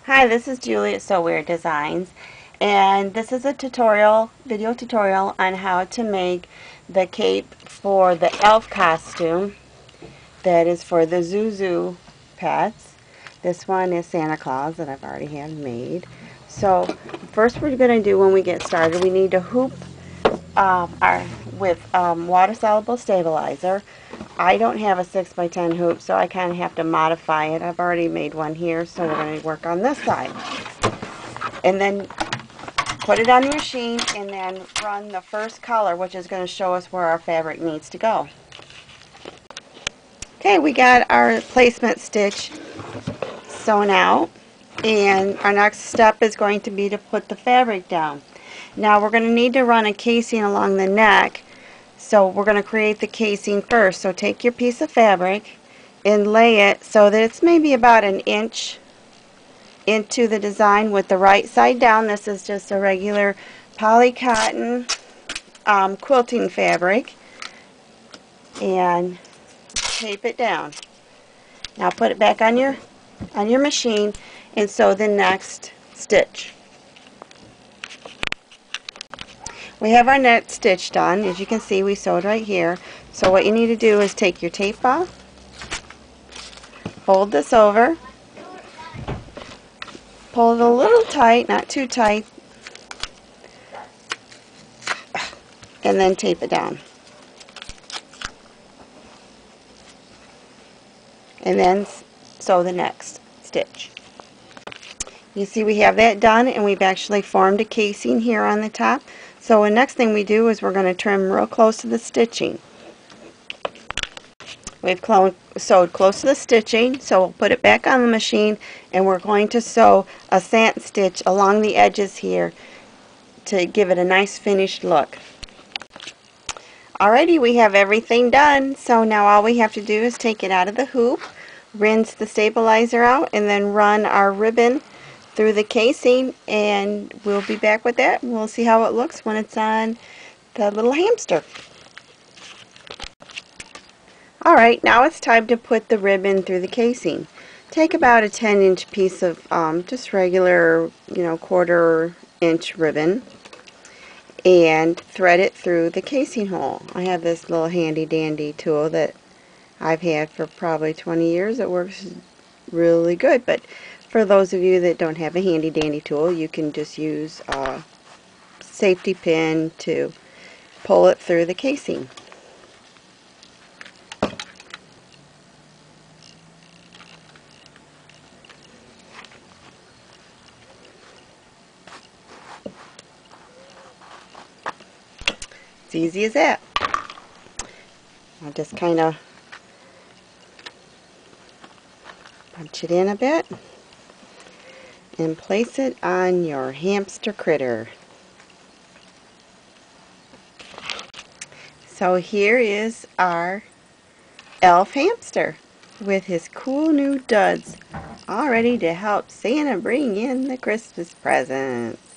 Hi, this is Julie at So Weird Designs, and this is a video tutorial on how to make the cape for the elf costume that is for the Zhu Zhu Pets. This one is Santa Claus that I've already had made. So first we're going to do when we get started, we need to hoop with water-soluble stabilizer. I don't have a 6x10 hoop, so I kind of have to modify it. I've already made one here, so we're going to work on this side. And then put it on the machine and then run the first color, which is going to show us where our fabric needs to go. Okay, we got our placement stitch sewn out, and our next step is going to be to put the fabric down. Now we're going to need to run a casing along the neck, so we're going to create the casing first. So take your piece of fabric and lay it so that it's maybe about an inch into the design with the right side down. This is just a regular poly cotton quilting fabric, and tape it down. Now put it back on your machine and sew the next stitch. We have our next stitch done. As you can see, we sewed right here. So what you need to do is take your tape off, fold this over, pull it a little tight, not too tight, and then tape it down. And then sew the next stitch. You see we have that done, and we've actually formed a casing here on the top. So the next thing we do is we're going to trim real close to the stitching. We've sewed close to the stitching, so we'll put it back on the machine, and we're going to sew a satin stitch along the edges here to give it a nice finished look. Alrighty, we have everything done, so now all we have to do is take it out of the hoop, rinse the stabilizer out, and then run our ribbon through the casing, and we'll be back with that. We'll see how it looks when it's on the little hamster. Alright, now it's time to put the ribbon through the casing. Take about a 10-inch piece of just regular, quarter-inch ribbon and thread it through the casing hole. I have this little handy-dandy tool that I've had for probably 20 years. It works really good, but for those of you that don't have a handy-dandy tool, you can just use a safety pin to pull it through the casing. It's easy as that. I'll just kind of punch it in a bit and place it on your hamster critter. So here is our elf hamster with his cool new duds, all ready to help Santa bring in the Christmas presents.